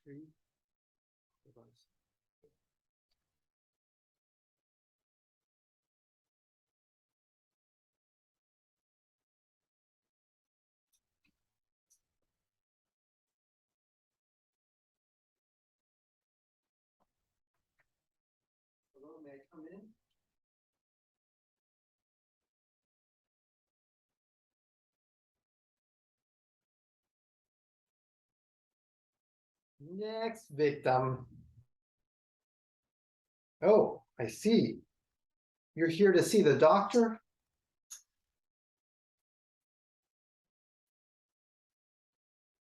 3. Hello, may I come in? Next victim. Oh, I see. You're here to see the doctor?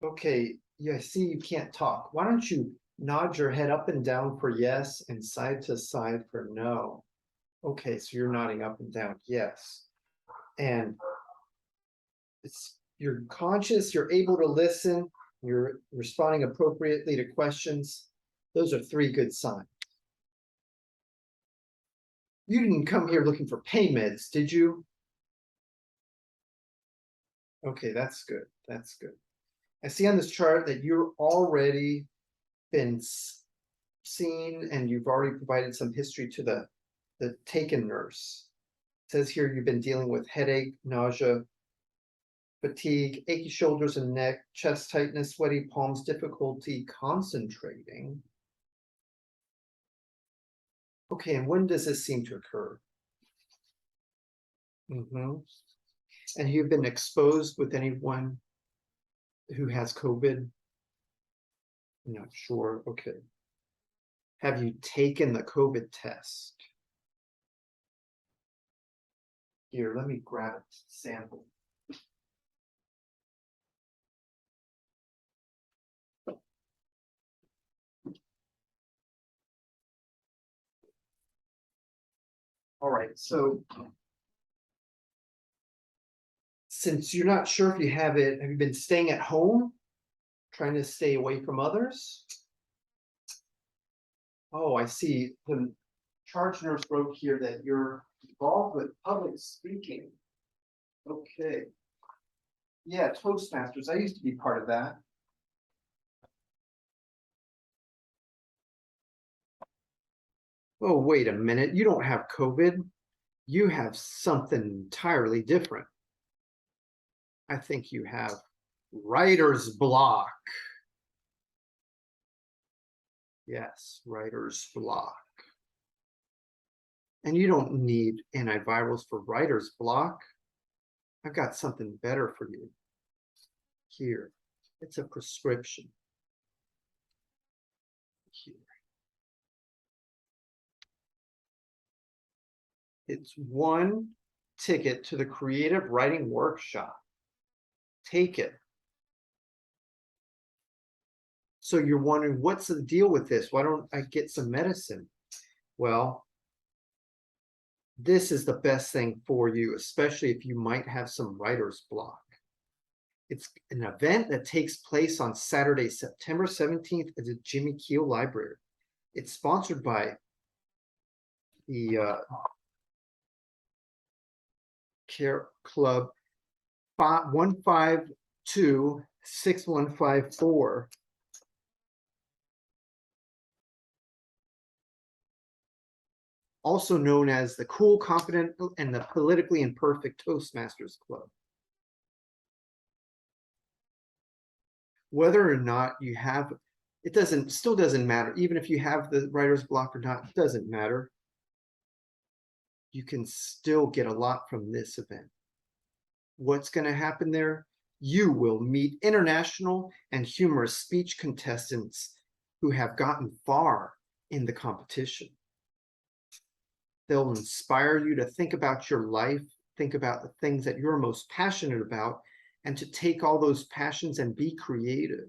Okay, yeah, I see you can't talk. Why don't you nod your head up and down for yes and side to side for no? Okay, so you're nodding up and down, yes. And you're conscious, you're able to listen, you're responding appropriately to questions. Those are 3 good signs. You didn't come here looking for pain meds, did you? Okay, that's good. That's good. I see on this chart that you're already been seen and you've already provided some history to the taken nurse. It says here you've been dealing with headache, nausea, fatigue, achy shoulders and neck, chest tightness, sweaty palms, difficulty concentrating. Okay, and when does this seem to occur? And you've been exposed with anyone who has COVID? I'm not sure. Okay. Have you taken the COVID test? Here, let me grab a sample. All right, so since you're not sure if you have it, have you been staying at home, trying to stay away from others? Oh, I see. The charge nurse wrote here that you're involved with public speaking. Okay. Yeah, Toastmasters. I used to be part of that. Oh, wait a minute. You don't have COVID. You have something entirely different. I think you have writer's block. Yes, writer's block. And you don't need antivirals for writer's block. I've got something better for you. Here, it's a prescription. Here. It's 1 ticket to the creative writing workshop. Take it. So you're wondering, what's the deal with this? Why don't I get some medicine? Well, this is the best thing for you, especially if you might have some writer's block. It's an event that takes place on Saturday, September 17th at the Jimmy Keel Library. It's sponsored by the Care Club 152-6154. Also known as the Cool, Confident, and the Politically Imperfect Toastmasters Club. Whether or not you have, it still doesn't matter. Even if you have the writer's block or not, it doesn't matter. You can still get a lot from this event. What's going to happen there? You will meet international and humorous speech contestants who have gotten far in the competition. They'll inspire you to think about your life, think about the things that you're most passionate about, and to take all those passions and be creative.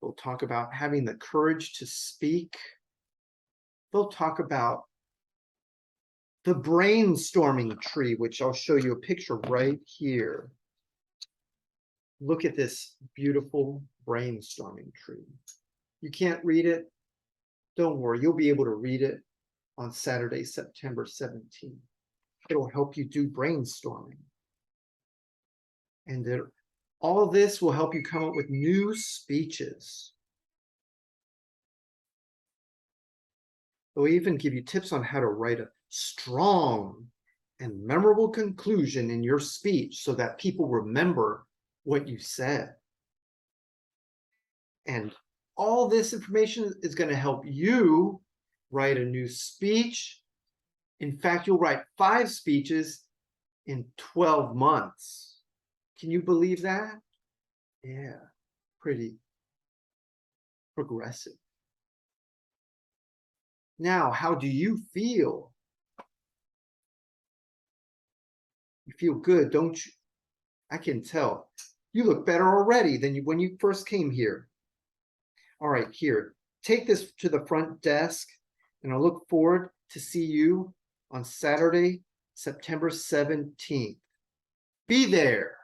They'll talk about having the courage to speak. They'll talk about the brainstorming tree, which I'll show you a picture right here. Look at this beautiful brainstorming tree. You can't read it? Don't worry, you'll be able to read it on Saturday, September 17th. It'll help you do brainstorming. And All this will help you come up with new speeches. They'll even give you tips on how to write a strong and memorable conclusion in your speech so that people remember what you said. And all this information is going to help you write a new speech. In fact, you'll write 5 speeches in 12 months. Can you believe that? Yeah, pretty progressive. Now, how do you feel? You feel good, don't you? I can tell. You look better already than when you first came here. All right, here, take this to the front desk, and I look forward to see you on Saturday, September 17th. Be there.